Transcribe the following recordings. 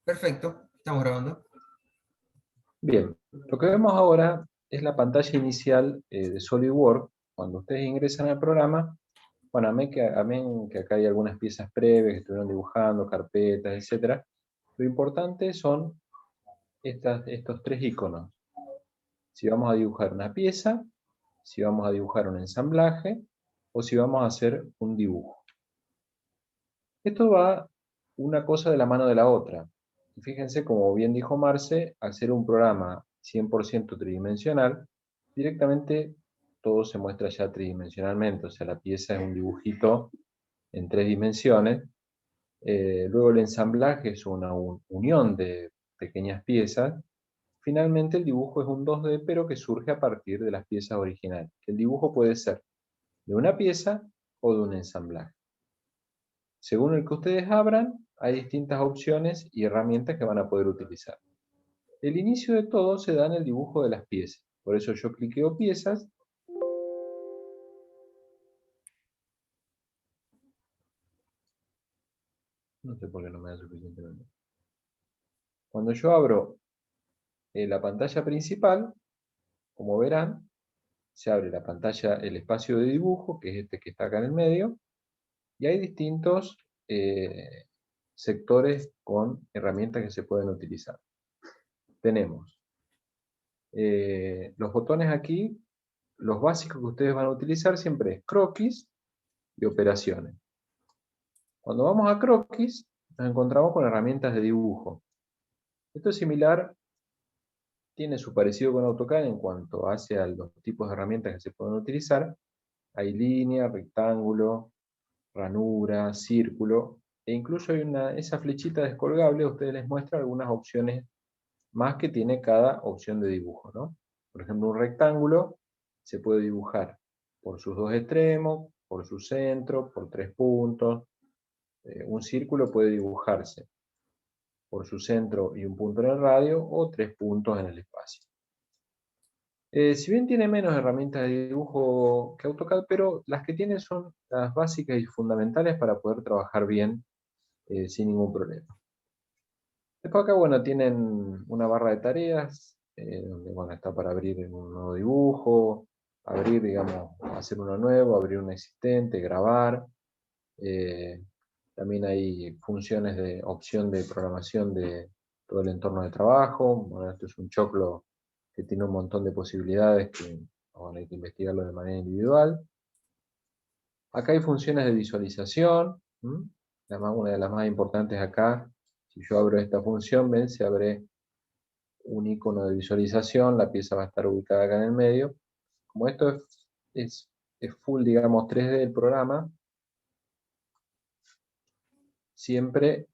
Perfecto, estamos grabando. Bien, lo que vemos ahora es la pantalla inicial de SolidWorks. Cuando ustedes ingresan al programa, bueno, amén que acá hay algunas piezas previas que estuvieron dibujando, carpetas, etc. Lo importante son estos tres iconos. Si vamos a dibujar una pieza, si vamos a dibujar un ensamblaje, o si vamos a hacer un dibujo. Esto va una cosa de la mano de la otra. Y fíjense, como bien dijo Marce, al ser un programa 100% tridimensional, directamente todo se muestra ya tridimensionalmente, o sea, la pieza es un dibujito en 3 dimensiones. Luego el ensamblaje es una unión de pequeñas piezas. Finalmente el dibujo es un 2D, pero que surge a partir de las piezas originales. El dibujo puede ser de una pieza o de un ensamblaje. Según el que ustedes abran, hay distintas opciones y herramientas que van a poder utilizar. El inicio de todo se da en el dibujo de las piezas. Por eso yo cliqueo piezas. No sé por qué no me da suficientemente. Cuando yo abro la pantalla principal, como verán, se abre la pantalla, el espacio de dibujo, que es este que está acá en el medio, y hay distintos sectores con herramientas que se pueden utilizar. Tenemos los botones aquí, los básicos que ustedes van a utilizar siempre es croquis y operaciones. Cuando vamos a croquis, nos encontramos con herramientas de dibujo. Esto es similar, tiene su parecido con AutoCAD en cuanto hace a los tipos de herramientas que se pueden utilizar. Hay línea, rectángulo, ranura, círculo, e incluso hay esa flechita descolgable, ustedes les muestra algunas opciones más que tiene cada opción de dibujo, ¿no? Por ejemplo, un rectángulo se puede dibujar por sus dos extremos, por su centro, por 3 puntos. Un círculo puede dibujarse por su centro y un punto en el radio, o 3 puntos en el espacio. Si bien tiene menos herramientas de dibujo que AutoCAD, pero las que tiene son las básicas y fundamentales para poder trabajar bien sin ningún problema. Después acá, bueno, tienen una barra de tareas, donde, bueno, está para abrir un nuevo dibujo, abrir, digamos, hacer uno nuevo, abrir un existente, grabar. También hay funciones de opción de programación de todo el entorno de trabajo. Bueno, esto es un choclo que tiene un montón de posibilidades que, bueno, hay que investigarlo de manera individual. Acá hay funciones de visualización. Una de las más importantes acá, si yo abro esta función, ven, se abre un icono de visualización, la pieza va a estar ubicada acá en el medio. Como esto es full, digamos, 3D el programa, siempre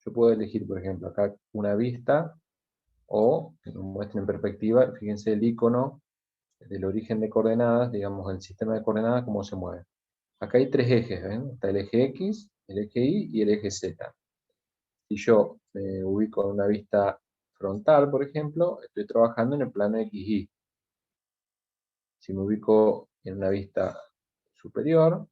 yo puedo elegir, por ejemplo, acá una vista, o que nos muestre en perspectiva. Fíjense el icono del origen de coordenadas, digamos, el sistema de coordenadas, cómo se mueve. Acá hay 3 ejes, ¿ven? Está el eje X, el eje Y y el eje Z. Si yo me ubico en una vista frontal, por ejemplo, estoy trabajando en el plano XY. Si me ubico en una vista superior,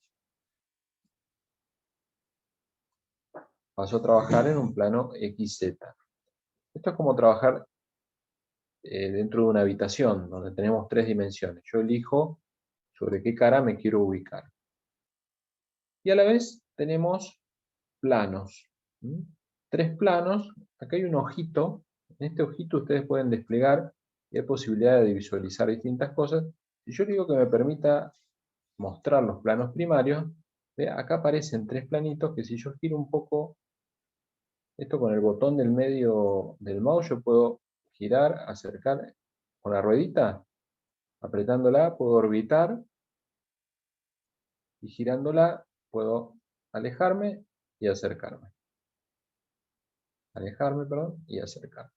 paso a trabajar en un plano XZ. Esto es como trabajar dentro de una habitación, donde tenemos 3 dimensiones. Yo elijo sobre qué cara me quiero ubicar. Y a la vez tenemos planos. 3 planos. Acá hay un ojito. En este ojito ustedes pueden desplegar y hay posibilidad de visualizar distintas cosas. Si yo digo que me permita mostrar los planos primarios, acá aparecen 3 planitos que, si yo giro un poco esto con el botón del medio del mouse, yo puedo girar, acercar con la ruedita, apretándola puedo orbitar, y girándola puedo alejarme y acercarme. Alejarme, perdón, y acercarme.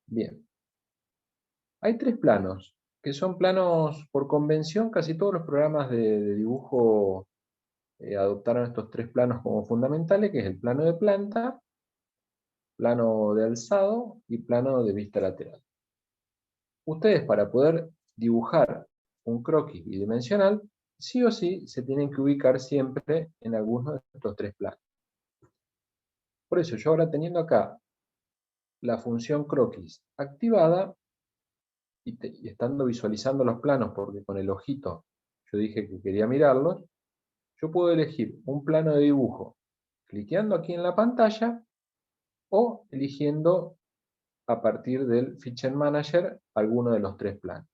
Bien. Hay 3 planos, que son planos por convención. Casi todos los programas de dibujo adoptaron estos 3 planos como fundamentales, que es el plano de planta, plano de alzado y plano de vista lateral. Ustedes, para poder dibujar un croquis bidimensional, sí o sí se tienen que ubicar siempre en alguno de estos tres planos. Por eso yo ahora teniendo acá la función croquis activada y estando visualizando los planos, porque con el ojito yo dije que quería mirarlos, yo puedo elegir un plano de dibujo cliqueando aquí en la pantalla o eligiendo a partir del Feature Manager alguno de los tres planos.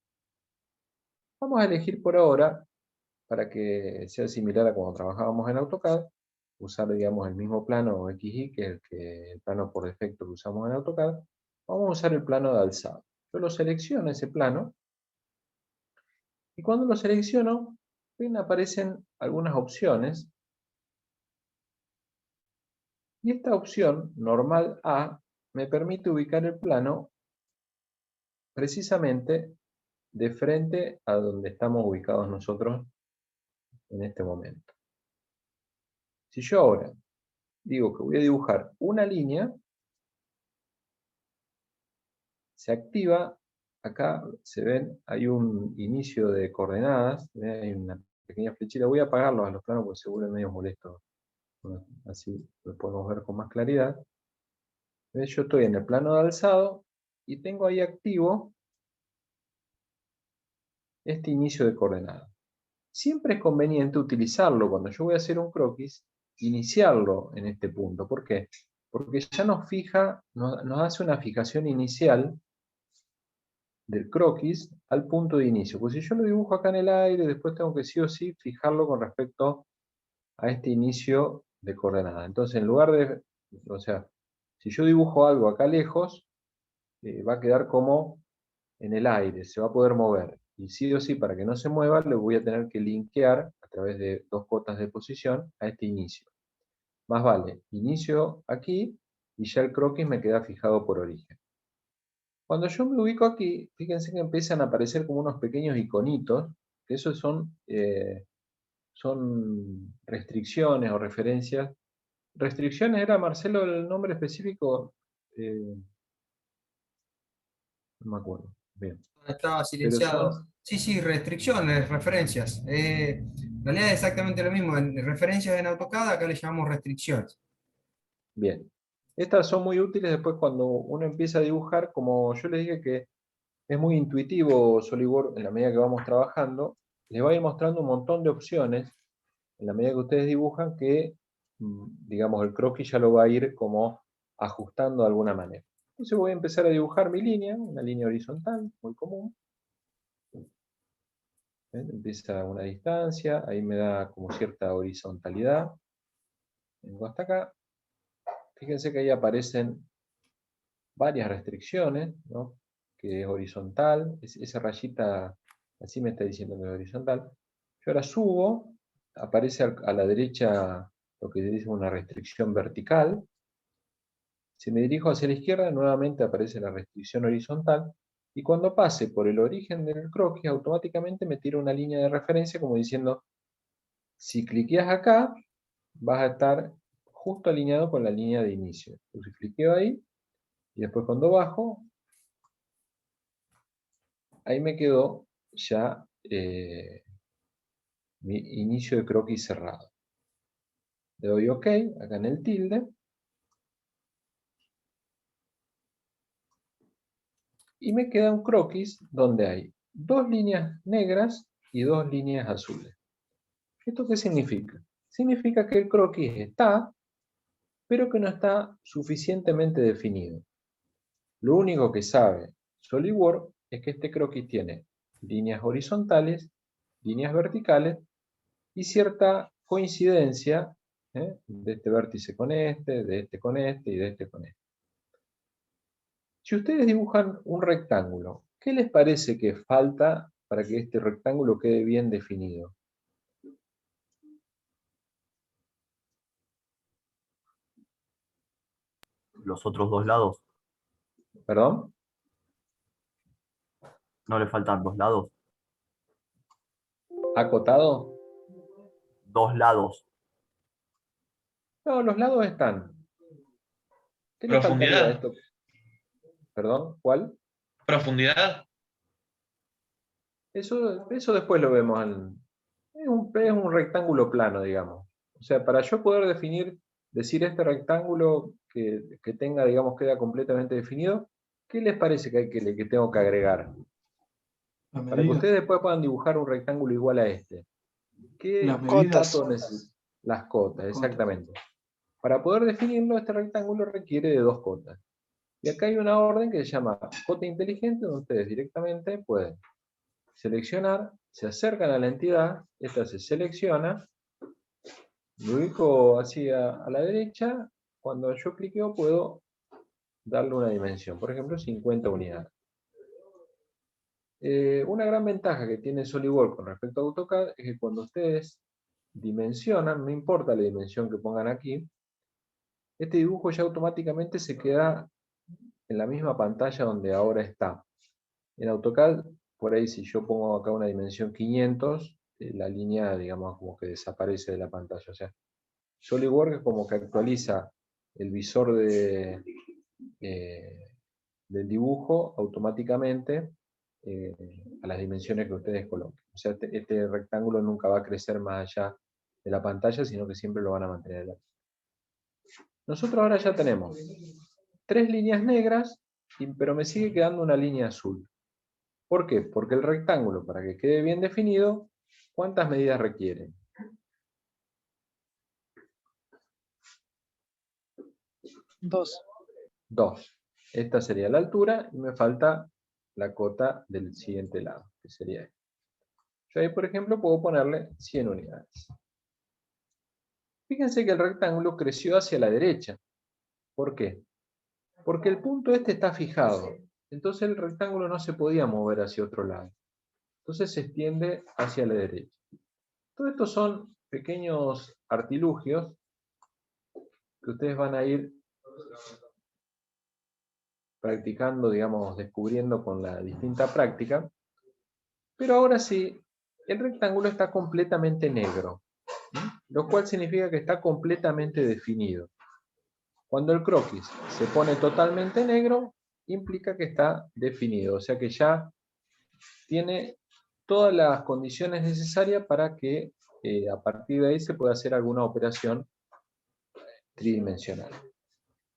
Vamos a elegir por ahora, para que sea similar a cuando trabajábamos en AutoCAD, usar digamos el mismo plano XY que el plano por defecto que usamos en AutoCAD. Vamos a usar el plano de alzado. Yo lo selecciono ese plano y cuando lo selecciono, ven, aparecen algunas opciones. Y esta opción, normal A, me permite ubicar el plano precisamente de frente a donde estamos ubicados nosotros en este momento. Si yo ahora digo que voy a dibujar una línea, se activa, acá se ven, hay un inicio de coordenadas, hay una pequeña flechita, voy a apagarlos a los planos porque seguro es medio molesto, bueno, así lo podemos ver con más claridad. ¿Ves? Yo estoy en el plano de alzado y tengo ahí activo este inicio de coordenadas. Siempre es conveniente utilizarlo cuando yo voy a hacer un croquis, iniciarlo en este punto. ¿Por qué? Porque ya nos fija, nos hace una fijación inicial del croquis al punto de inicio. Pues si yo lo dibujo acá en el aire, después tengo que sí o sí fijarlo con respecto a este inicio de coordenada. Entonces, en lugar de, o sea, si yo dibujo algo acá lejos, va a quedar como en el aire, se va a poder mover. Y sí o sí, para que no se mueva, lo voy a tener que linkear a través de dos cotas de posición a este inicio. Más vale, inicio aquí y ya el croquis me queda fijado por origen. Cuando yo me ubico aquí, fíjense que empiezan a aparecer como unos pequeños iconitos, que esos son restricciones o referencias. Restricciones era, Marcelo, el nombre específico, no me acuerdo. Bien. Estaba Pero silenciado. son, Sí, sí, restricciones, referencias. En realidad es exactamente lo mismo. En referencias en AutoCAD, acá le llamamos restricciones. bien. Estas son muy útiles después cuando uno empieza a dibujar, como yo les dije que es muy intuitivo SolidWorks en la medida que vamos trabajando, les va a ir mostrando un montón de opciones en la medida que ustedes dibujan que, digamos, el croquis ya lo va a ir como ajustando de alguna manera. Entonces voy a empezar a dibujar mi línea, una línea horizontal, muy común. ¿Ven? Empieza una distancia, ahí me da como cierta horizontalidad. Vengo hasta acá. Fíjense que ahí aparecen varias restricciones, ¿no? Que es horizontal, esa rayita así me está diciendo que es horizontal. Yo ahora subo, aparece a la derecha lo que dice una restricción vertical. Si me dirijo hacia la izquierda, nuevamente aparece la restricción horizontal. Y cuando pase por el origen del croquis, automáticamente me tira una línea de referencia como diciendo, si cliqueas acá, vas a estar justo alineado con la línea de inicio. Entonces cliqueo ahí, y después cuando bajo, ahí me quedó ya mi inicio de croquis cerrado. Le doy OK, acá en el tilde, y me queda un croquis donde hay dos líneas negras y dos líneas azules. ¿Esto qué significa? Significa que el croquis está, pero que no está suficientemente definido. Lo único que sabe SolidWorks es que este croquis tiene líneas horizontales, líneas verticales y cierta coincidencia de este vértice con este, de este con este y de este con este. Si ustedes dibujan un rectángulo, ¿qué les parece que falta para que este rectángulo quede bien definido? Los otros dos lados, ¿Perdón? no le faltan dos lados. ¿Acotado? Dos lados. No, los lados están. ¿Qué le faltaría a Profundidad. esto? ¿Perdón? ¿Cuál? Profundidad. Eso después lo vemos. Es un rectángulo plano, digamos. O sea, para yo poder decir este rectángulo que tenga, digamos, queda completamente definido, ¿qué les parece que tengo que agregar? Las Para que medidas. ustedes después puedan dibujar un rectángulo igual a este. ¿Qué Las medidas. datos necesitan? Las cotas, exactamente. Para poder definirlo, este rectángulo requiere de 2 cotas. Y acá hay una orden que se llama cota inteligente, donde ustedes directamente pueden seleccionar, se acercan a la entidad, esta se selecciona, lo ubico así a la derecha, cuando yo cliqueo puedo darle una dimensión, por ejemplo 50 unidades. Una gran ventaja que tiene SolidWorks con respecto a AutoCAD es que cuando ustedes dimensionan, no importa la dimensión que pongan aquí, este dibujo ya automáticamente se queda en la misma pantalla donde ahora está. En AutoCAD, por ahí si yo pongo acá una dimensión 500, la línea, digamos, como que desaparece de la pantalla. O sea, SolidWorks como que actualiza el visor del dibujo automáticamente a las dimensiones que ustedes coloquen. O sea, este rectángulo nunca va a crecer más allá de la pantalla, sino que siempre lo van a mantener ahí. Nosotros ahora ya tenemos 3 líneas negras, pero me sigue quedando una línea azul. ¿Por qué? Porque el rectángulo, para que quede bien definido, ¿cuántas medidas requiere? 2. 2. Esta sería la altura y me falta la cota del siguiente lado, que sería esta. Yo ahí, por ejemplo, puedo ponerle 100 unidades. Fíjense que el rectángulo creció hacia la derecha. ¿Por qué? Porque el punto este está fijado. Entonces el rectángulo no se podía mover hacia otro lado. Entonces se extiende hacia la derecha. Todo esto son pequeños artilugios que ustedes van a ir practicando, digamos, descubriendo con la distinta práctica. Pero ahora sí, el rectángulo está completamente negro, lo cual significa que está completamente definido. Cuando el croquis se pone totalmente negro, implica que está definido, o sea que ya tiene todas las condiciones necesarias para que a partir de ahí se pueda hacer alguna operación tridimensional.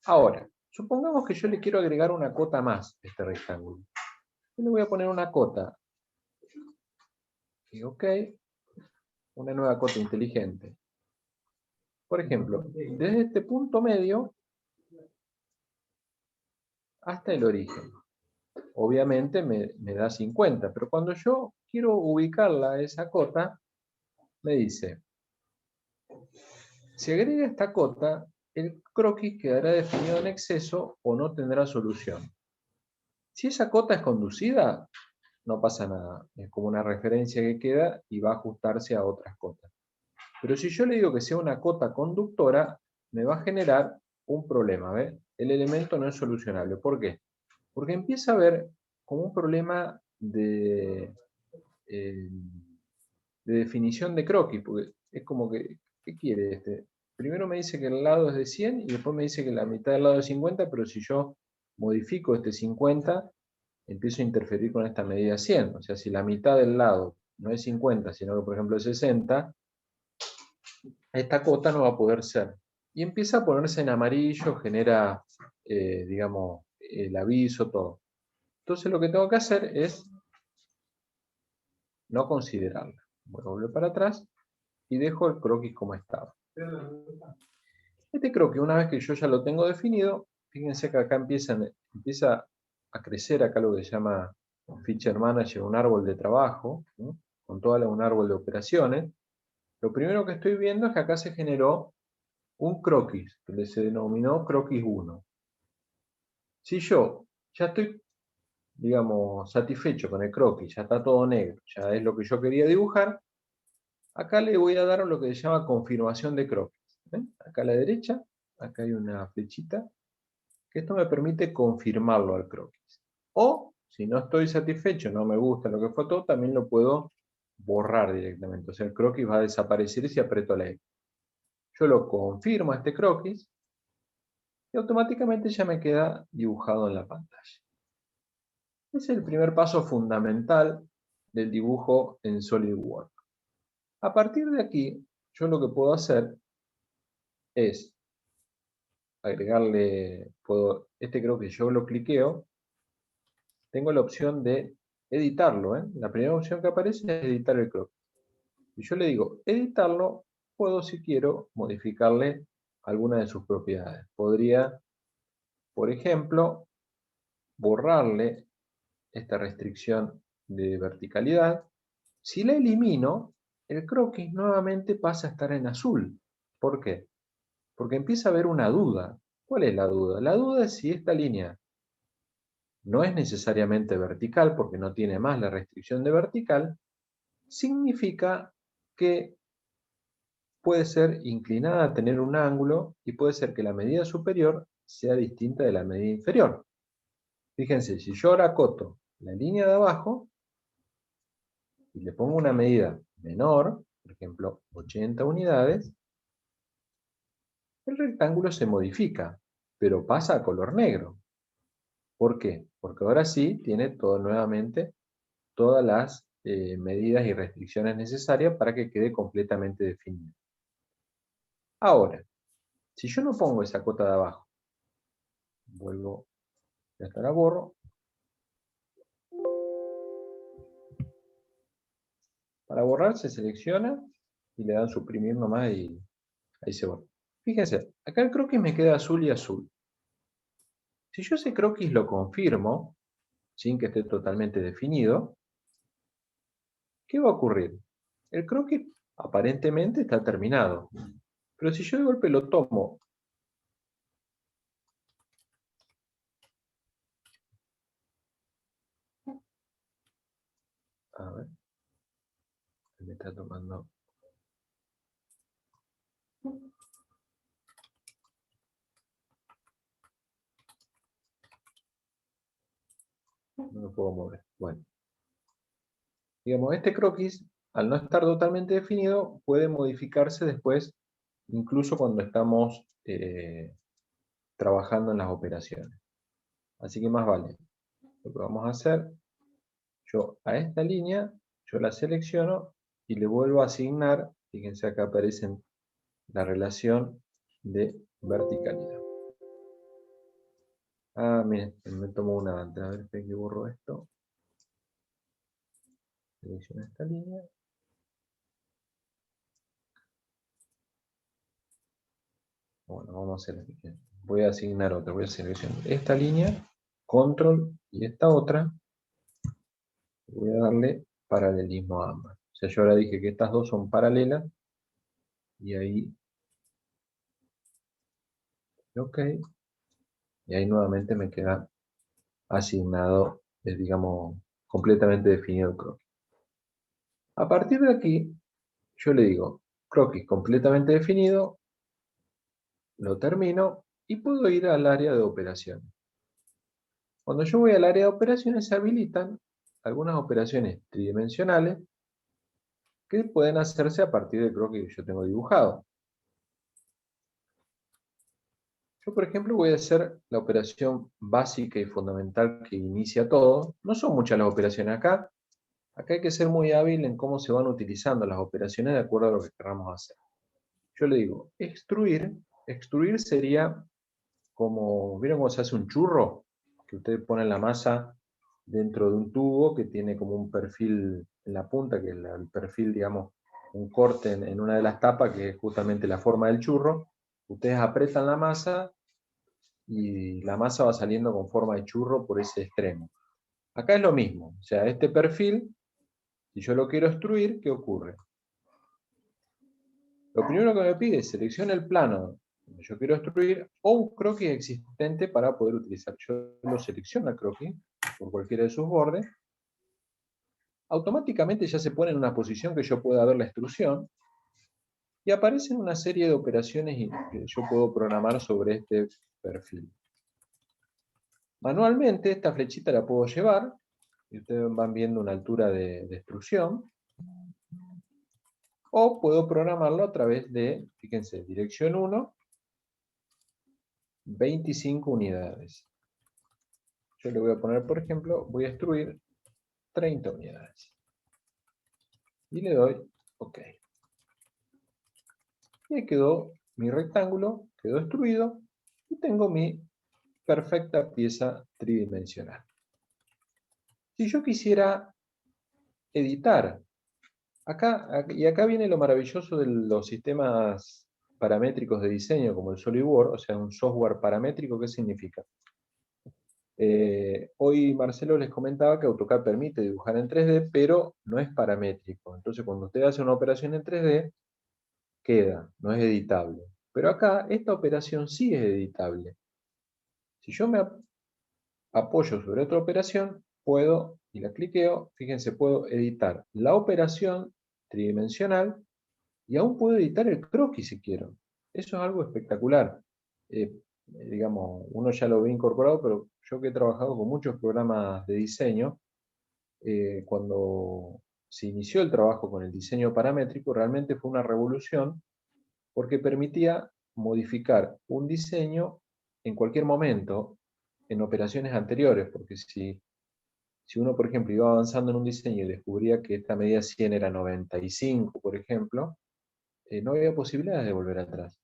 Ahora, supongamos que yo le quiero agregar una cota más a este rectángulo. Yo le voy a poner una cota. Y OK, una nueva cota inteligente. Por ejemplo, desde este punto medio hasta el origen. Obviamente me da 50, pero cuando yo quiero ubicarla a esa cota, me dice, si agrega esta cota, el croquis quedará definido en exceso o no tendrá solución. Si esa cota es conducida, no pasa nada. Es como una referencia que queda y va a ajustarse a otras cotas. Pero si yo le digo que sea una cota conductora, me va a generar un problema. ¿Ves? El elemento no es solucionable. ¿Por qué? Porque empieza a haber como un problema de definición de croquis. Porque es como que, ¿qué quiere este? Primero me dice que el lado es de 100 y después me dice que la mitad del lado es 50, pero si yo modifico este 50, empiezo a interferir con esta medida 100. O sea, si la mitad del lado no es 50, sino que por ejemplo es 60, esta cota no va a poder ser. Y empieza a ponerse en amarillo, genera, digamos, el aviso, todo. Entonces lo que tengo que hacer es no considerarla. Voy a volver para atrás y dejo el croquis como estaba. Este croquis, una vez que yo ya lo tengo definido, fíjense que acá empieza a crecer acá lo que se llama Feature Manager, un árbol de trabajo, ¿no? Con un árbol de operaciones. Lo primero que estoy viendo es que acá se generó un croquis, que se denominó croquis 1. Si yo ya estoy, digamos, satisfecho con el croquis, ya está todo negro, ya es lo que yo quería dibujar, acá le voy a dar lo que se llama confirmación de croquis. ¿Ven? Acá a la derecha, acá hay una flechita, que esto me permite confirmarlo al croquis. O, si no estoy satisfecho, no me gusta lo que fue todo, también lo puedo borrar directamente. O sea, el croquis va a desaparecer si aprieto la X. Yo lo confirmo a este croquis y automáticamente ya me queda dibujado en la pantalla. Ese es el primer paso fundamental del dibujo en SolidWorks. A partir de aquí, yo lo que puedo hacer es agregarle, este creo que yo lo cliqueo, tengo la opción de editarlo. La primera opción que aparece es editar el croquis. Si yo le digo editarlo, puedo, si quiero, modificarle alguna de sus propiedades. Podría, por ejemplo, borrarle esta restricción de verticalidad. Si la elimino, el croquis nuevamente pasa a estar en azul. ¿Por qué? Porque empieza a haber una duda. ¿Cuál es la duda? La duda es si esta línea no es necesariamente vertical, porque no tiene más la restricción de vertical, significa que puede ser inclinada a tener un ángulo y puede ser que la medida superior sea distinta de la medida inferior. Fíjense, si yo ahora acoto la línea de abajo y le pongo una medida menor, por ejemplo 80 unidades, el rectángulo se modifica, pero pasa a color negro. ¿Por qué? Porque ahora sí tiene nuevamente todas las medidas y restricciones necesarias para que quede completamente definido. Ahora, si yo no pongo esa cota de abajo, vuelvo, hasta la borro. Para borrar se selecciona y le dan suprimir nomás y ahí se borra. Fíjense, acá el croquis me queda azul y azul. Si yo ese croquis lo confirmo, sin que esté totalmente definido, ¿qué va a ocurrir? El croquis aparentemente está terminado. Pero si yo de golpe lo tomo, a ver, me está tomando. No lo puedo mover. Bueno. Digamos, este croquis, al no estar totalmente definido, puede modificarse después, incluso cuando estamos trabajando en las operaciones. Así que más vale. Lo que vamos a hacer, yo a esta línea, yo la selecciono y le vuelvo a asignar, fíjense acá aparece la relación de verticalidad. Ah, miren, me tomo una antes, a ver, esperen que borro esto. Selecciono esta línea. Bueno, vamos a hacer así. Voy a asignar otra, voy a seleccionar esta línea, control y esta otra. Voy a darle paralelismo a ambas. O sea, yo ahora dije que estas dos son paralelas y ahí, ok, y ahí nuevamente me queda asignado, digamos, completamente definido el croquis. A partir de aquí, yo le digo, croquis completamente definido, lo termino y puedo ir al área de operaciones. Cuando yo voy al área de operaciones se habilitan algunas operaciones tridimensionales que pueden hacerse a partir del croquis que yo tengo dibujado. Yo, por ejemplo, voy a hacer la operación básica y fundamental que inicia todo. No son muchas las operaciones acá. Acá hay que ser muy hábil en cómo se van utilizando las operaciones de acuerdo a lo que queramos hacer. Yo le digo, extruir. Extruir sería como, ¿vieron cómo se hace un churro? Que ustedes ponen la masa dentro de un tubo que tiene como un perfil en la punta, que es el perfil, digamos, un corte en una de las tapas, que es justamente la forma del churro. Ustedes apretan la masa y la masa va saliendo con forma de churro por ese extremo. Acá es lo mismo, o sea, este perfil, si yo lo quiero extruir, ¿qué ocurre? Lo primero que me pide es seleccione el plano donde yo quiero extruir o un croquis existente para poder utilizar. Yo lo selecciono el croquis por cualquiera de sus bordes, automáticamente ya se pone en una posición que yo pueda ver la extrusión y aparecen una serie de operaciones que yo puedo programar sobre este perfil. Manualmente esta flechita la puedo llevar y ustedes van viendo una altura de extrusión, o puedo programarlo a través de, fíjense, dirección 1, 25 unidades. Yo le voy a poner, por ejemplo, voy a extruir 30 unidades. y le doy OK. Y ahí quedó mi rectángulo, quedó extruido, y tengo mi perfecta pieza tridimensional. Si yo quisiera editar, acá viene lo maravilloso de los sistemas paramétricos de diseño, como el SolidWorks, o sea, un software paramétrico. ¿Qué significa? Hoy Marcelo les comentaba que AutoCAD permite dibujar en 3D, pero no es paramétrico. Entonces, cuando usted hace una operación en 3D, queda, no es editable. Pero acá, esta operación sí es editable. Si yo me apoyo sobre otra operación, puedo, y la cliqueo, fíjense, puedo editar la operación tridimensional y aún puedo editar el croquis si quiero. Eso es algo espectacular. Digamos, uno ya lo ve incorporado, pero yo que he trabajado con muchos programas de diseño, cuando se inició el trabajo con el diseño paramétrico, realmente fue una revolución porque permitía modificar un diseño en cualquier momento en operaciones anteriores, porque si uno, por ejemplo, iba avanzando en un diseño y descubría que esta medida 100 era 95, por ejemplo, no había posibilidades de volver atrás.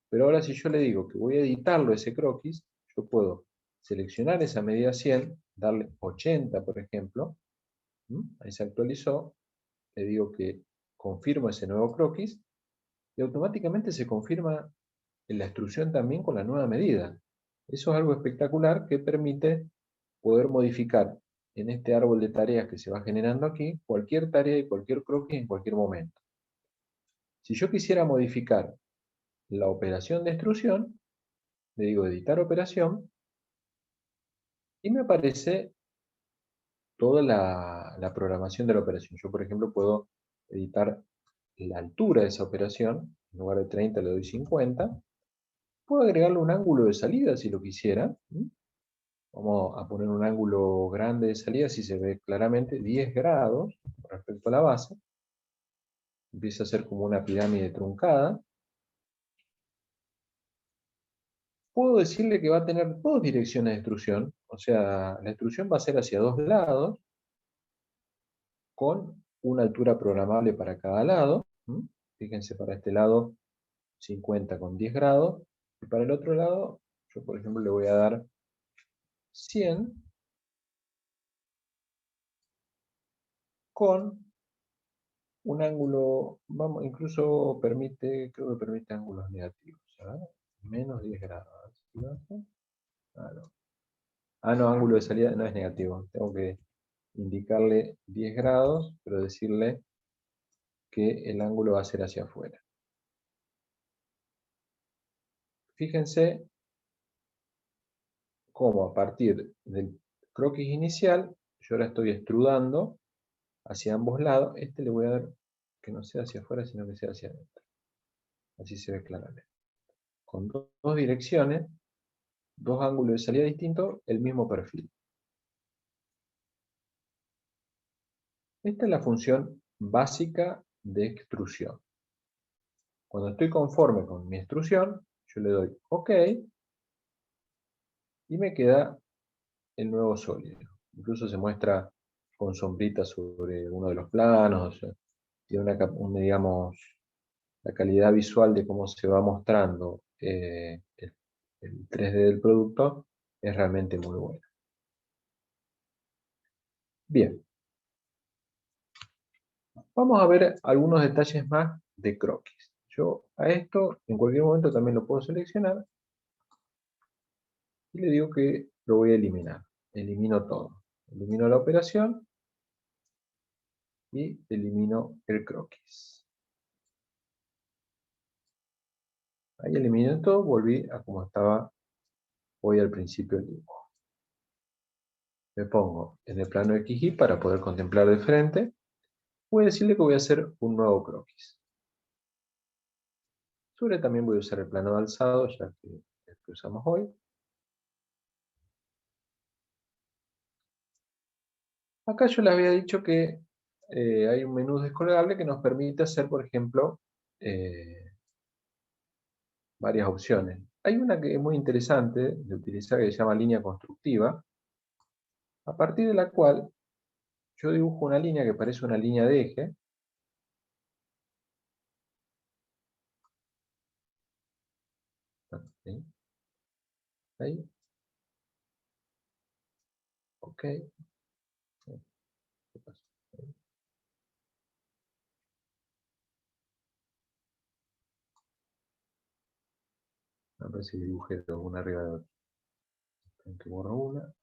Pero ahora si yo le digo que voy a editarlo ese croquis, yo puedo seleccionar esa medida 100, darle 80, por ejemplo, ahí se actualizó, le digo que confirmo ese nuevo croquis, y automáticamente se confirma en la extrusión también con la nueva medida. Eso es algo espectacular que permite poder modificar en este árbol de tareas que se va generando aquí, cualquier tarea y cualquier croquis en cualquier momento. Si yo quisiera modificar la operación de extrusión, le digo editar operación, y me aparece toda la programación de la operación. Yo, por ejemplo, puedo editar la altura de esa operación, en lugar de 30 le doy 50, puedo agregarle un ángulo de salida si lo quisiera. Vamos a poner un ángulo grande de salida, si se ve claramente, 10 grados respecto a la base. Empieza a ser como una pirámide truncada. Puedo decirle que va a tener dos direcciones de extrusión, o sea, la extrusión va a ser hacia dos lados, con una altura programable para cada lado. Fíjense, para este lado 50 con 10 grados, y para el otro lado, yo por ejemplo le voy a dar 100 con un ángulo, vamos, incluso permite, creo que permite ángulos negativos, ¿sabes? Menos 10 grados. No. No, ángulo de salida no es negativo. Tengo que indicarle 10 grados, pero decirle que el ángulo va a ser hacia afuera. Fíjense cómo a partir del croquis inicial, yo ahora estoy extrudando hacia ambos lados. Este le voy a dar que no sea hacia afuera, sino que sea hacia adentro. Así se ve claramente. Con dos direcciones, dos ángulos de salida distintos, el mismo perfil. Esta es la función básica de extrusión. Cuando estoy conforme con mi extrusión, yo le doy OK y me queda el nuevo sólido. Incluso se muestra con sombritas sobre uno de los planos. O sea, tiene digamos, la calidad visual de cómo se va mostrando el 3D del producto es realmente muy buena. Bien. Vamos a ver algunos detalles más de croquis. Yo a esto en cualquier momento también lo puedo seleccionar y le digo que lo voy a eliminar. Elimino todo. Elimino la operación y elimino el croquis. Ahí eliminé todo, volví a como estaba hoy al principio del dibujo. Me pongo en el plano XY para poder contemplar de frente. Voy a decirle que voy a hacer un nuevo croquis. También voy a usar el plano de alzado, ya que es el que usamos hoy. Acá yo les había dicho que hay un menú descolgable que nos permite hacer, por ejemplo, varias opciones. Hay una que es muy interesante de utilizar que se llama línea constructiva, a partir de la cual yo dibujo una línea que parece una línea de eje, Ahí. Ok. ¿Qué pasó? A ver si dibujé una arriba de otra. Tengo que borrar una.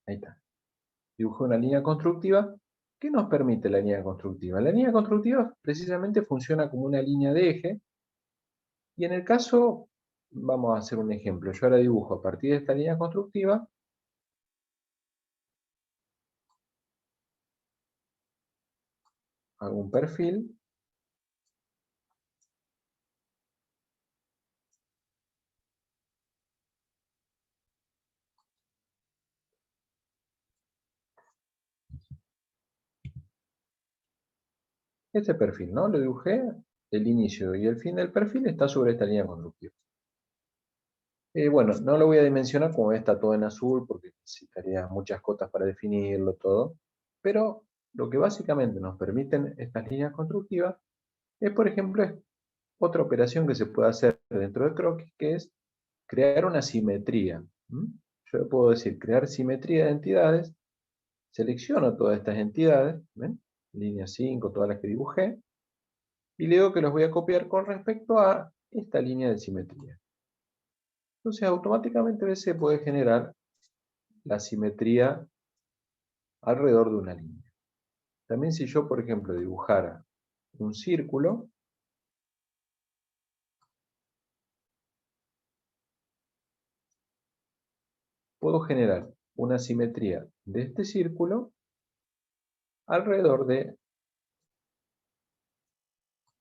Ahí está. Dibujé una línea constructiva. ¿Qué nos permite la línea constructiva? La línea constructiva precisamente funciona como una línea de eje. Y en el caso, vamos a hacer un ejemplo. Yo ahora dibujo a partir de esta línea constructiva. Hago un perfil. Este perfil, ¿no? Lo dibujé, el inicio y el fin del perfil está sobre esta línea constructiva. Bueno, no lo voy a dimensionar como está todo en azul, porque necesitaría muchas cotas para definirlo todo, pero lo que básicamente nos permiten estas líneas constructivas es, por ejemplo, otra operación que se puede hacer dentro de croquis, que es crear una simetría. Yo puedo decir crear simetría de entidades, selecciono todas estas entidades, ¿ven? Línea 5, todas las que dibujé, y le digo que los voy a copiar con respecto a esta línea de simetría. Entonces automáticamente se puede generar la simetría alrededor de una línea. También si yo, por ejemplo, dibujara un círculo, puedo generar una simetría de este círculo alrededor de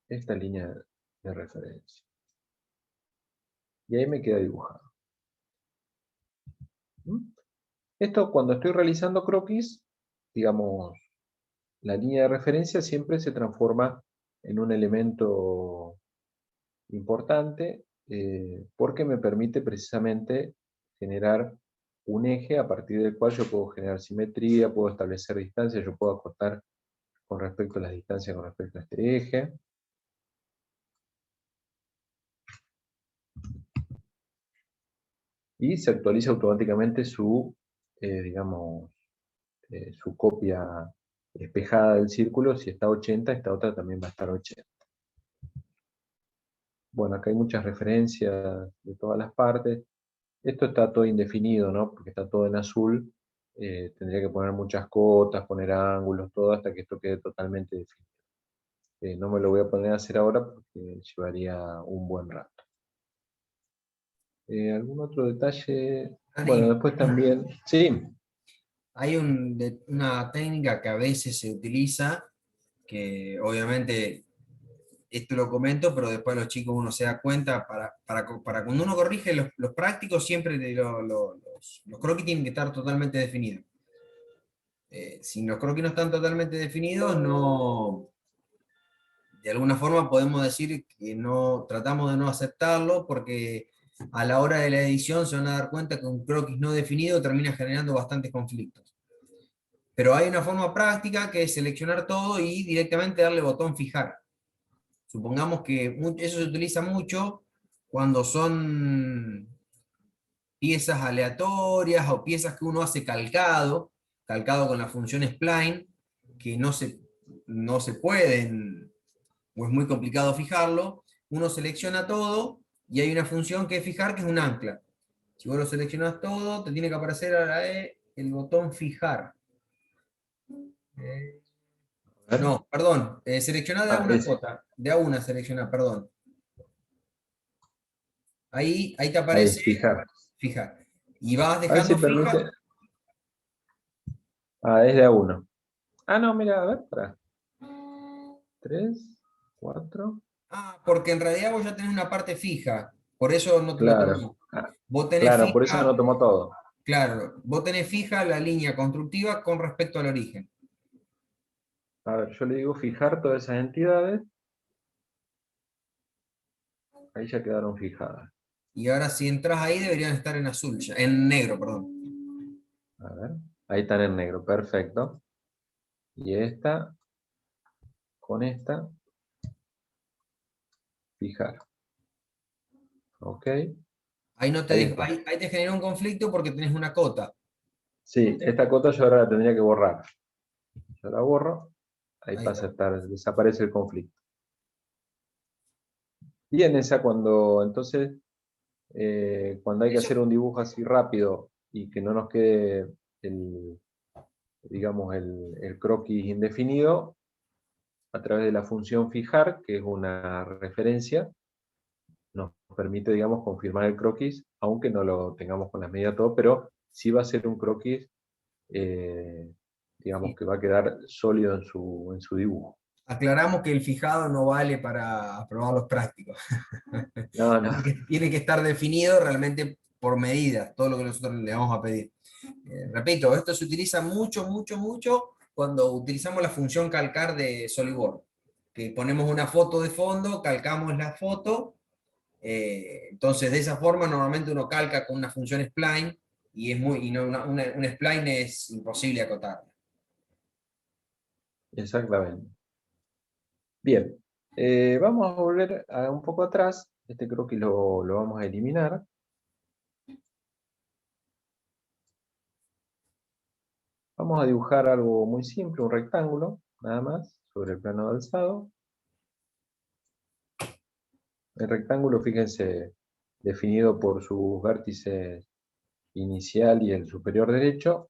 esta línea de referencia. Y ahí me queda dibujado. Esto cuando estoy realizando croquis, digamos, la línea de referencia siempre se transforma en un elemento importante porque me permite precisamente generar un eje a partir del cual yo puedo generar simetría, puedo establecer distancias, yo puedo acortar con respecto a las distancias con respecto a este eje. Y se actualiza automáticamente su, digamos, su copia espejada del círculo. Si está 80, esta otra también va a estar 80. Bueno, acá hay muchas referencias de todas las partes. Esto está todo indefinido, ¿no? Porque está todo en azul. Tendría que poner muchas cotas, poner ángulos, todo hasta que esto quede totalmente definido. No me lo voy a poner a hacer ahora porque llevaría un buen rato. ¿Algún otro detalle? Dani, Bueno, después también... Sí, hay una técnica que a veces se utiliza, que obviamente esto lo comento, pero después los chicos uno se da cuenta, para cuando uno corrige los prácticos, siempre los croquis tienen que estar totalmente definidos. Si los croquis no están totalmente definidos, no, de alguna forma podemos decir que no, tratamos de no aceptarlo, porque a la hora de la edición se van a dar cuenta que un croquis no definido termina generando bastantes conflictos. Pero hay una forma práctica que es seleccionar todo y directamente darle botón fijar. Supongamos que eso se utiliza mucho cuando son piezas aleatorias o piezas que uno hace calcado con la función spline, que no se pueden, o es muy complicado fijarlo. Uno selecciona todo y hay una función que es fijar, que es un ancla. Si vos lo seleccionas todo, te tiene que aparecer ahora el botón fijar. a ver. No, perdón, seleccioná de a una Ese. cuota, de a una selecciona, perdón. Ahí te Ahí, aparece fijar. fijar. Y vas A ver si dejando fija. permite... Ah, es de a uno. Ah, no, mira, a ver, para. 3, 4. Porque en realidad vos ya tenés una parte fija, por eso no te lo Claro. tomó. Ah, Vos tenés claro, por eso no fija, tomó todo. claro, vos tenés fija la línea constructiva con respecto al origen. A ver, yo le digo fijar todas esas entidades. Ahí ya quedaron fijadas. Y ahora si entras ahí deberían estar en azul, en negro, perdón. A ver. Ahí están en negro, perfecto. Y esta con esta fijar. Ok. Ahí, no Ahí está. ahí te genera un conflicto porque tenés una cota. Sí, esta cota yo ahora la tendría que borrar. Yo la borro, ahí Ahí pasa a está. estar, desaparece el conflicto. Bien, esa cuando, entonces, cuando hay que Eso, hacer un dibujo así rápido y que no nos quede el, digamos, el croquis indefinido, a través de la función fijar, que es una referencia, nos permite, digamos, confirmar el croquis, aunque no lo tengamos con las medidas todo, pero sí va a ser un croquis, eh, digamos, sí. que va a quedar sólido en su dibujo. Aclaramos que el fijado no vale para aprobar los prácticos. No, no, Tiene que estar definido realmente por medidas, todo lo que nosotros le vamos a pedir. Repito, esto se utiliza mucho, mucho, mucho cuando utilizamos la función calcar de SolidWorks, que ponemos una foto de fondo, calcamos la foto, entonces de esa forma normalmente uno calca con una función spline y es muy, y no, una spline es imposible acotar. exactamente. Bien, vamos a volver un poco atrás. Este croquis lo vamos a eliminar. Vamos a dibujar algo muy simple, un rectángulo, nada más, sobre el plano de alzado. El rectángulo, fíjense, definido por sus vértices inicial y el superior derecho.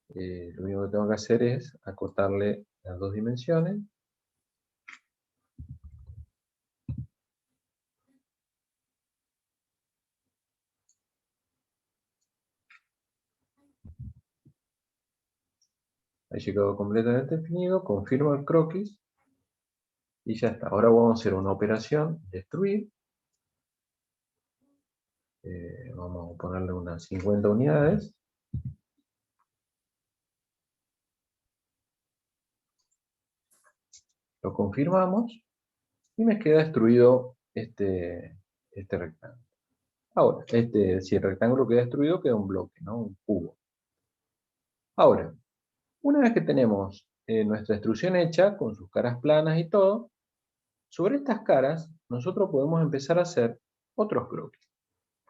Lo único que tengo que hacer es acotarle las dos dimensiones. Ahí ya quedó completamente definido. Confirmo el croquis. Y ya está. Ahora vamos a hacer una operación, destruir. Vamos a ponerle unas 50 unidades. Lo confirmamos. Y me queda destruido este rectángulo. Ahora, si el rectángulo queda destruido, queda un bloque, ¿no? Un cubo. Ahora, una vez que tenemos nuestra extrusión hecha, con sus caras planas y todo, sobre estas caras nosotros podemos empezar a hacer otros croquis.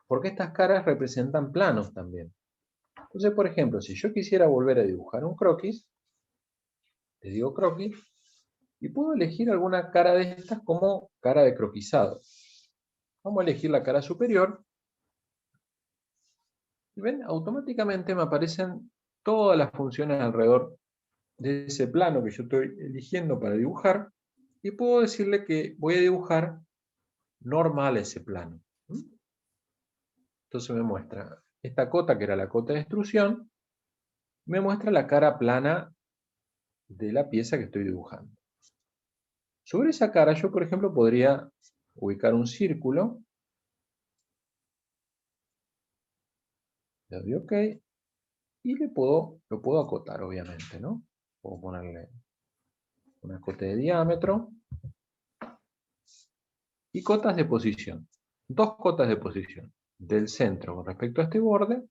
Porque estas caras representan planos también. Entonces, por ejemplo, si yo quisiera volver a dibujar un croquis, le digo croquis, y puedo elegir alguna cara de estas como cara de croquisado. Vamos a elegir la cara superior. Y ven, automáticamente me aparecen todas las funciones alrededor de ese plano que yo estoy eligiendo para dibujar. Y puedo decirle que voy a dibujar normal ese plano. Entonces me muestra esta cota, que era la cota de extrusión, me muestra la cara plana de la pieza que estoy dibujando. Sobre esa cara yo, por ejemplo, podría ubicar un círculo. Le doy OK y lo puedo acotar, obviamente, ¿no? Puedo ponerle un acote de diámetro y cotas de posición. Dos cotas de posición. Del centro con respecto a este borde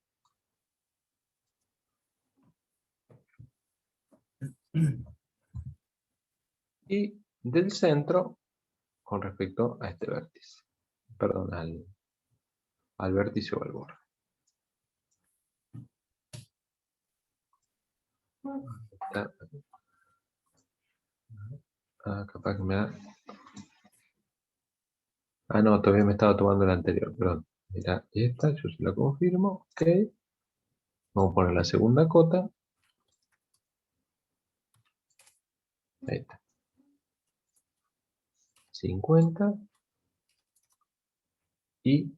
y del centro con respecto a este vértice. Perdón, al vértice o al borde. Capaz que me da... no, todavía me estaba tomando la anterior, perdón. Mira, esta, yo se la confirmo. OK. Vamos a poner la segunda cota. Ahí está. 50. Y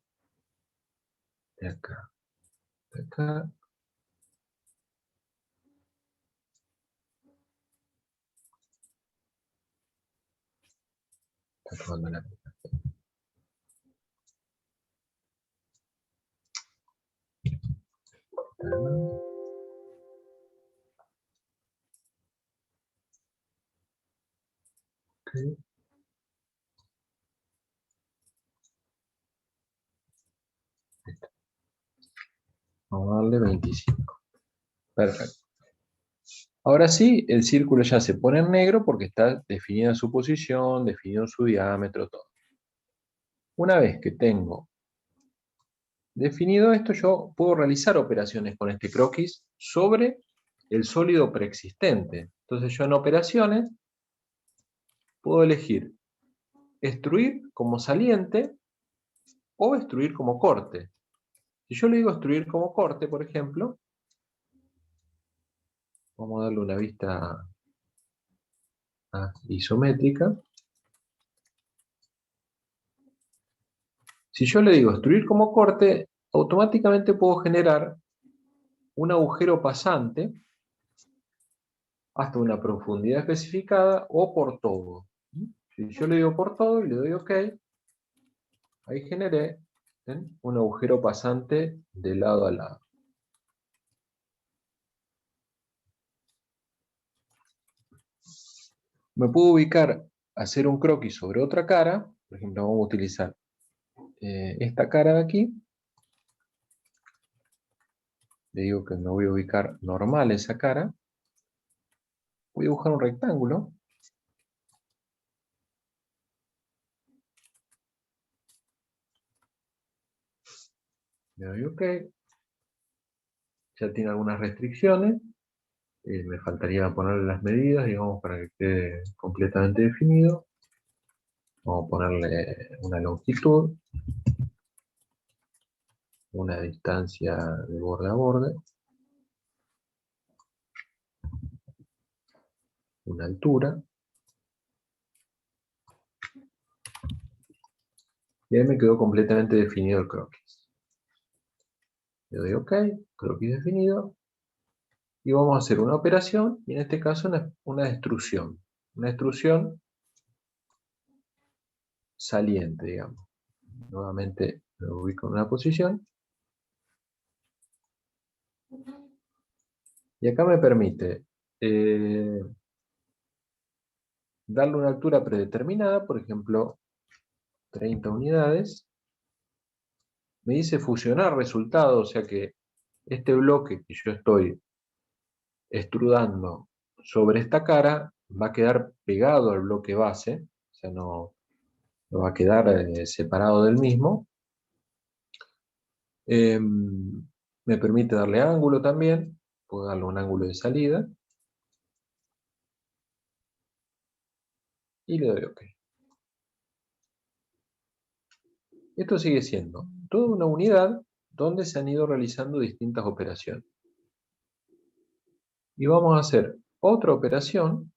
de acá. De acá. Está tomando la... OK. Vamos a darle 25. Perfecto. Ahora sí, el círculo ya se pone en negro porque está definida su posición, definido su diámetro, todo. Una vez que tengo definido esto, yo puedo realizar operaciones con este croquis sobre el sólido preexistente. Entonces yo en operaciones puedo elegir extruir como saliente o extruir como corte. Si yo le digo extruir como corte, por ejemplo, vamos a darle una vista isométrica. Si yo le digo extruir como corte, automáticamente puedo generar un agujero pasante hasta una profundidad especificada o por todo. Si yo le digo por todo y le doy OK, ahí generé un agujero pasante de lado a lado. Me puedo ubicar, hacer un croquis sobre otra cara. Por ejemplo, vamos a utilizar esta cara de aquí. Le digo que me voy a ubicar normal esa cara. Voy a dibujar un rectángulo. Le doy OK. Ya tiene algunas restricciones. Me faltaría ponerle las medidas, digamos, para que quede completamente definido. Vamos a ponerle una longitud, una distancia de borde a borde, una altura. Y ahí me quedó completamente definido el croquis. Le doy OK, croquis definido. Y vamos a hacer una operación, y en este caso una extrusión. Una extrusión saliente, digamos. Nuevamente me ubico en una posición. Y acá me permite darle una altura predeterminada, por ejemplo, 30 unidades. Me dice fusionar resultado, o sea que este bloque que yo estoy extrudando sobre esta cara va a quedar pegado al bloque base, o sea, no va a quedar separado del mismo. Me permite darle ángulo también, puedo darle un ángulo de salida. Y le doy OK. Esto sigue siendo toda una unidad donde se han ido realizando distintas operaciones. Y vamos a hacer otra operación.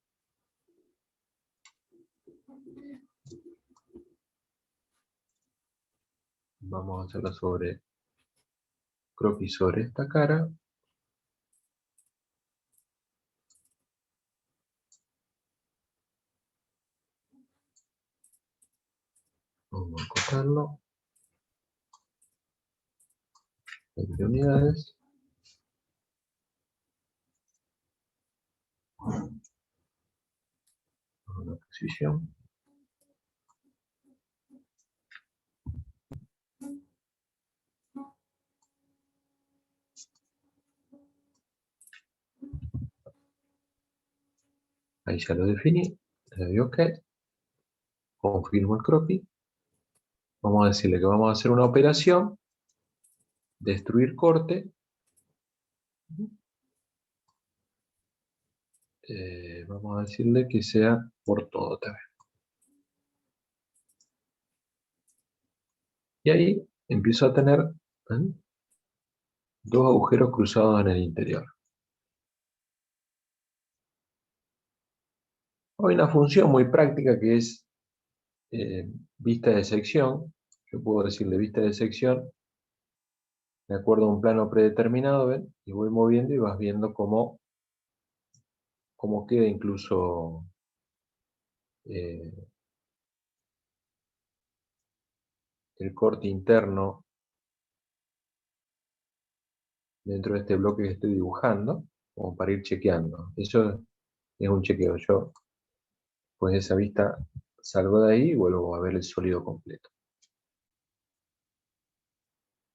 Vamos a hacerla sobre croquis sobre esta cara. Vamos a acotarlo. 20 unidades. Una posición. Ahí ya lo definí. Le doy OK. Confirmo el croquis. Vamos a decirle que vamos a hacer una operación. Destruir corte. Vamos a decirle que sea por todo también. Y ahí empiezo a tener dos agujeros cruzados en el interior. Hay una función muy práctica que es vista de sección. Yo puedo decirle vista de sección de acuerdo a un plano predeterminado, ¿ven? Y voy moviendo y vas viendo cómo queda incluso el corte interno dentro de este bloque que estoy dibujando, como para ir chequeando. Eso es un chequeo. Yo, pues de esa vista, salgo de ahí y vuelvo a ver el sólido completo.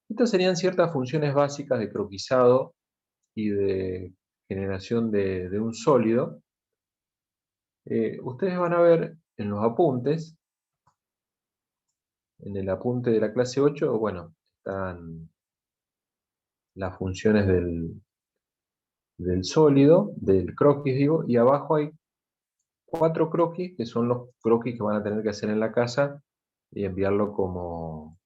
Estas serían ciertas funciones básicas de croquisado y de generación de un sólido, ustedes van a ver en los apuntes, en el apunte de la clase 8, bueno, están las funciones del sólido, del croquis digo, y abajo hay 4 croquis, que son los croquis que van a tener que hacer en la casa y enviarlo como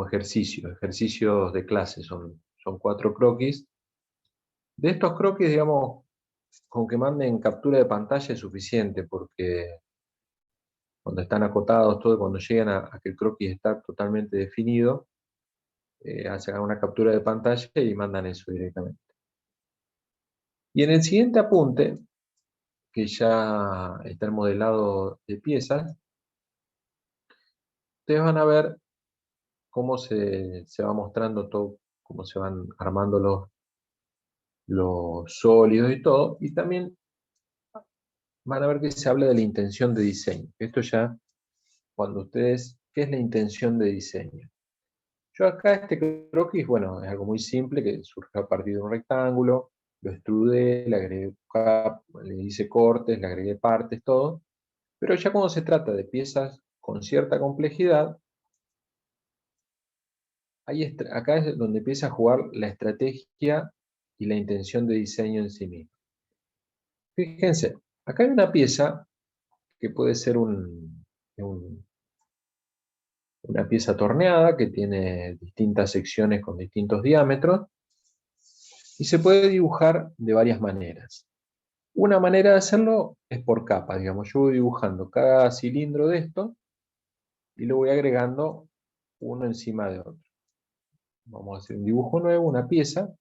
ejercicios de clase, son 4 croquis. De estos croquis, digamos, con que manden captura de pantalla es suficiente, porque cuando están acotados, todo, cuando llegan a que el croquis está totalmente definido, hacen una captura de pantalla y mandan eso directamente. Y en el siguiente apunte, que ya está el modelado de piezas, ustedes van a ver cómo se va mostrando todo, cómo se van armando los sólidos y todo, y también van a ver que se habla de la intención de diseño. Esto ya, cuando ustedes, ¿qué es la intención de diseño? Yo acá este croquis, bueno, es algo muy simple que surge a partir de un rectángulo, lo extrudé, le agregué le hice cortes, le agregué partes, todo, pero ya cuando se trata de piezas con cierta complejidad, acá es donde empieza a jugar la estrategia y la intención de diseño en sí mismo. Fíjense, acá hay una pieza que puede ser una pieza torneada que tiene distintas secciones con distintos diámetros y se puede dibujar de varias maneras. Una manera de hacerlo es por capas, digamos, yo voy dibujando cada cilindro de esto y lo voy agregando uno encima de otro. Vamos a hacer un dibujo nuevo, una pieza.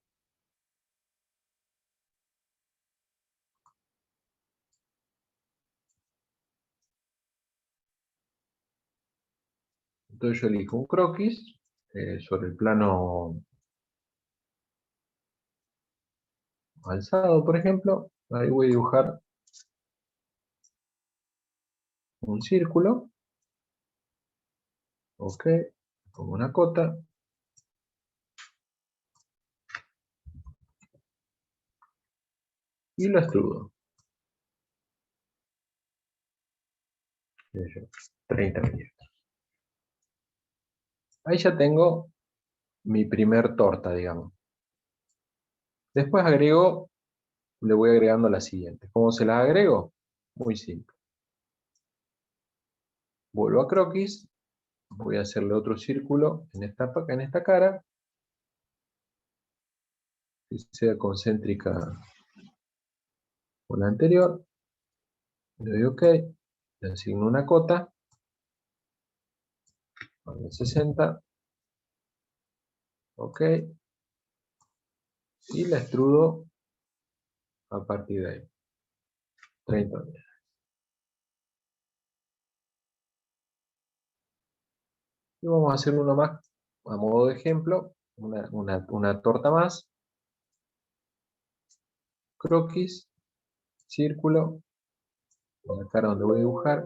Entonces yo elijo un croquis sobre el plano alzado, por ejemplo. Ahí voy a dibujar un círculo. Ok, pongo una cota. Y lo extrudo. 30 milímetros. Ahí ya tengo mi primer torta, digamos. Después le voy agregando la siguiente. ¿Cómo se las agrego? Muy simple. Vuelvo a croquis, voy a hacerle otro círculo en esta cara, que sea concéntrica con la anterior. Le doy OK, le asigno una cota, a 60, OK, y la extrudo a partir de ahí. 30 unidades. Y vamos a hacer uno más a modo de ejemplo, una torta más. Croquis, círculo, en la cara donde voy a dibujar.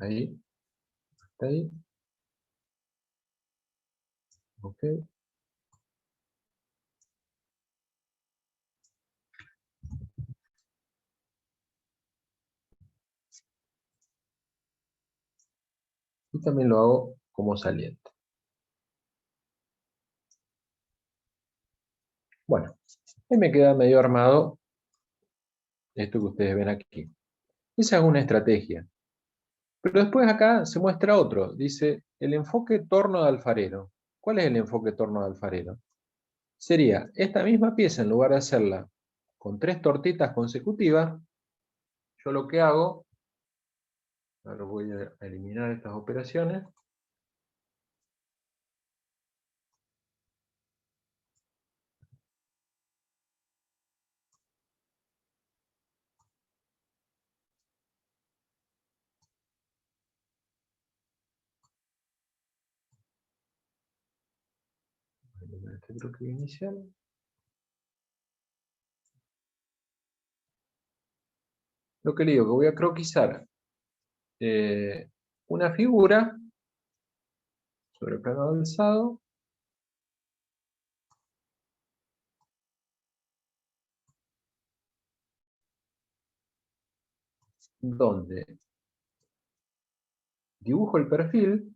Ahí, hasta ahí. OK. Y también lo hago como saliente. Bueno, ahí me queda medio armado esto que ustedes ven aquí. Esa es una estrategia. Pero después acá se muestra otro. Dice, el enfoque torno de alfarero. ¿Cuál es el enfoque torno de alfarero? Sería esta misma pieza, en lugar de hacerla con 3 tortitas consecutivas, yo lo que hago, ahora voy a eliminar estas operaciones. Este bloque inicial. Lo que le digo, que voy a croquisar una figura sobre plano de alzado. Donde dibujo el perfil.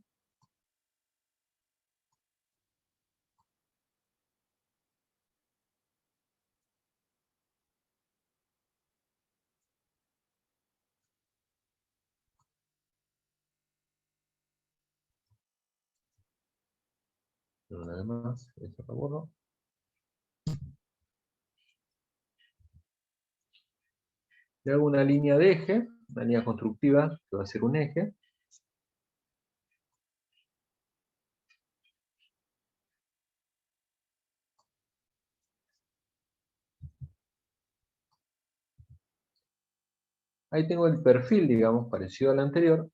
Una vez más, eso lo borro. Le hago una línea de eje, una línea constructiva, que va a ser un eje. Ahí tengo el perfil, digamos, parecido al anterior.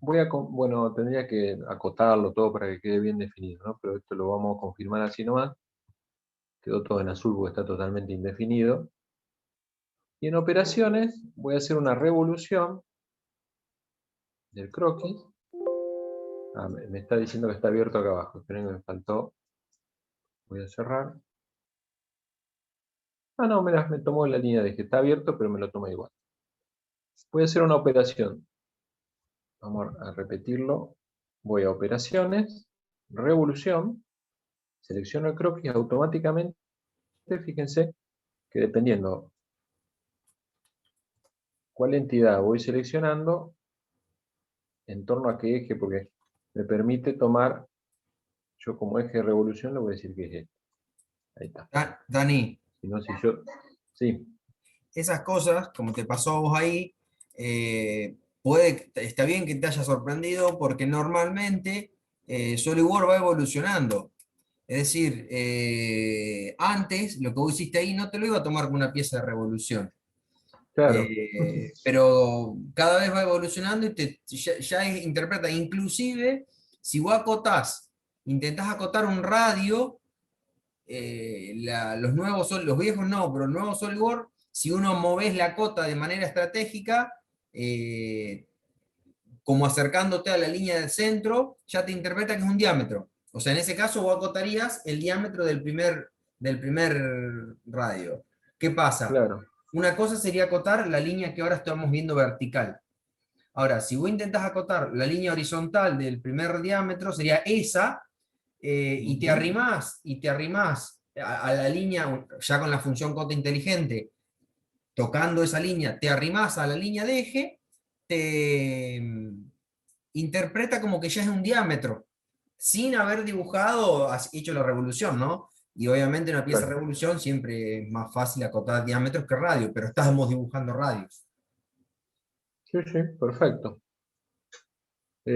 Bueno, tendría que acotarlo todo para que quede bien definido, ¿no? Pero esto lo vamos a confirmar así nomás. Quedó todo en azul porque está totalmente indefinido. Y en operaciones voy a hacer una revolución del croquis. Me está diciendo que está abierto acá abajo. Esperen que me faltó. Voy a cerrar. No, me tomó la línea de que está abierto, pero me lo toma igual. Voy a hacer una operación. Vamos a repetirlo. Voy a operaciones, revolución, selecciono el croquis automáticamente. Fíjense que dependiendo cuál entidad voy seleccionando, en torno a qué eje, porque me permite tomar, yo como eje de revolución le voy a decir que es este. Ahí está. Dani, Si no, si yo... Sí, esas cosas, como te pasó a vos ahí, está bien que te haya sorprendido porque normalmente SolidWorks va evolucionando. Es decir, antes lo que vos hiciste ahí no te lo iba a tomar como una pieza de revolución. claro, Pero cada vez va evolucionando y ya interpreta, inclusive si vos acotás, intentás acotar un radio, los viejos no, pero el nuevo SolidWorks, si uno movés la cota de manera estratégica, eh, como acercándote a la línea del centro, ya te interpreta que es un diámetro. O sea, en ese caso vos acotarías el diámetro del primer radio. ¿Qué pasa? claro. Una cosa sería acotar la línea que ahora estamos viendo vertical. Ahora, si vos intentás acotar la línea horizontal del primer diámetro, sería esa, y te arrimás a la línea, ya con la función cota inteligente, tocando esa línea, te arrimás a la línea de eje, te interpreta como que ya es un diámetro, sin haber dibujado, hecho la revolución, ¿no? Y obviamente en una pieza de Claro. revolución siempre es más fácil acotar diámetros que radio, pero estábamos dibujando radios. Sí, sí, perfecto.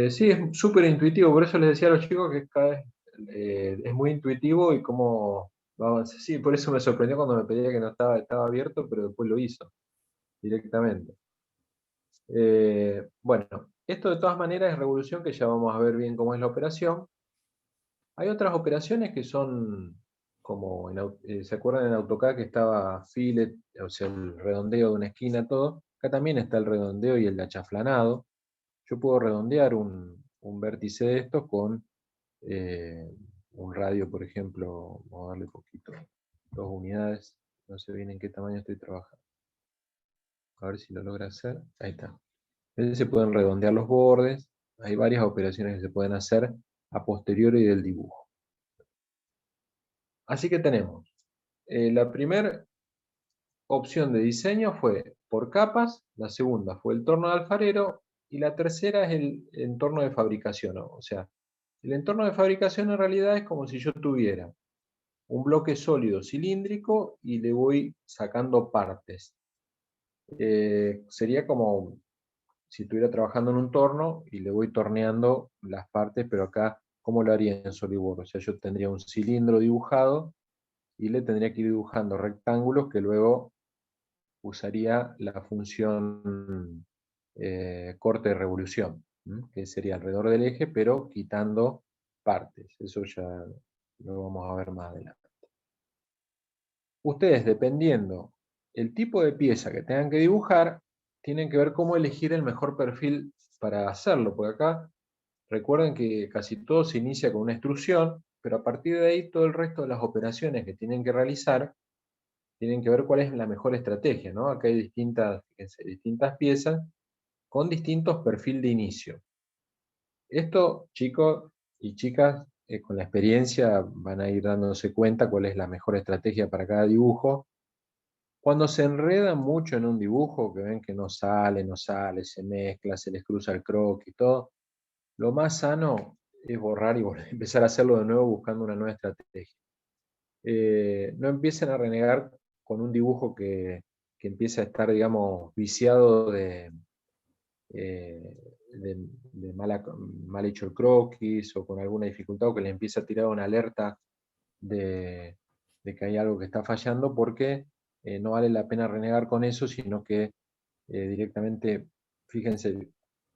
Sí, es súper intuitivo, por eso les decía a los chicos que cada vez es muy intuitivo y cómo va a avanzar. Sí, por eso me sorprendió cuando me pedía que no estaba abierto, pero después lo hizo directamente. Bueno, esto de todas maneras es revolución, que ya vamos a ver bien cómo es la operación. Hay otras operaciones que son como, ¿se acuerdan en AutoCAD que estaba fillet, o sea, el redondeo de una esquina, todo? Acá también está el redondeo y el achaflanado. Yo puedo redondear un vértice de estos con un radio, por ejemplo, vamos a darle poquito, 2 unidades, no sé bien en qué tamaño estoy trabajando. A ver si lo logra hacer. Ahí está. Se pueden redondear los bordes. Hay varias operaciones que se pueden hacer a posteriori del dibujo. Así que tenemos la primera opción de diseño fue por capas, la segunda fue el torno de alfarero y la tercera es el entorno de fabricación. O sea, el entorno de fabricación en realidad es como si yo tuviera un bloque sólido cilíndrico y le voy sacando partes. Sería como si estuviera trabajando en un torno y le voy torneando las partes, pero acá, ¿cómo lo haría en SolidWorks? O sea, yo tendría un cilindro dibujado y le tendría que ir dibujando rectángulos que luego usaría la función corte de revolución, que sería alrededor del eje, pero quitando partes. Eso ya lo vamos a ver más adelante. Ustedes, dependiendo el tipo de pieza que tengan que dibujar, tienen que ver cómo elegir el mejor perfil para hacerlo, porque acá Recuerden que casi todo se inicia con una extrusión, pero a partir de ahí todo el resto de las operaciones que tienen que realizar tienen que ver cuál es la mejor estrategia, ¿no? Acá hay fíjense, distintas piezas con distintos perfiles de inicio. Esto, chicos y chicas, con la experiencia van a ir dándose cuenta cuál es la mejor estrategia para cada dibujo. Cuando se enredan mucho en un dibujo, que ven que no sale, se mezcla, se les cruza el croquis y todo, lo más sano es borrar y empezar a hacerlo de nuevo buscando una nueva estrategia. No empiecen a renegar con un dibujo que empieza a estar, digamos, viciado de mal hecho el croquis o con alguna dificultad, o que le empieza a tirar una alerta de que hay algo que está fallando, porque no vale la pena renegar con eso, sino que directamente, fíjense,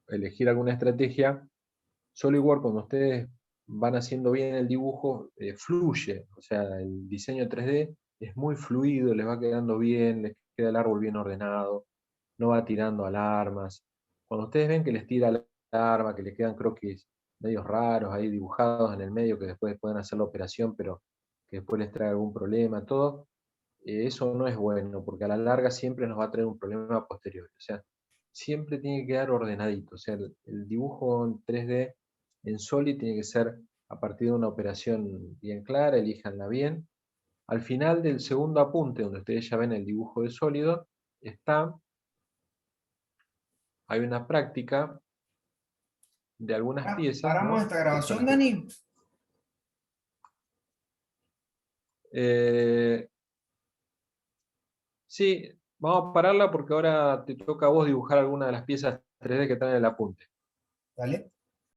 elegir alguna estrategia. SolidWorks, cuando ustedes van haciendo bien el dibujo, fluye, o sea, el diseño 3D es muy fluido, les va quedando bien, les queda el árbol bien ordenado, no va tirando alarmas. Cuando ustedes ven que les tira alarma, que le quedan croquis medios raros ahí dibujados en el medio, que después pueden hacer la operación, pero que después les trae algún problema, todo, eso no es bueno, porque a la larga siempre nos va a traer un problema posterior. O sea, siempre tiene que quedar ordenadito. O sea, el dibujo en 3D en Solid tiene que ser a partir de una operación bien clara, elíjanla bien. Al final del segundo apunte, donde ustedes ya ven el dibujo de sólido, hay una práctica de algunas piezas, ¿Paramos ¿no? esta Que son grabación, las que... Dani? Sí, vamos a pararla porque ahora te toca a vos dibujar alguna de las piezas 3D que están en el apunte. Dale.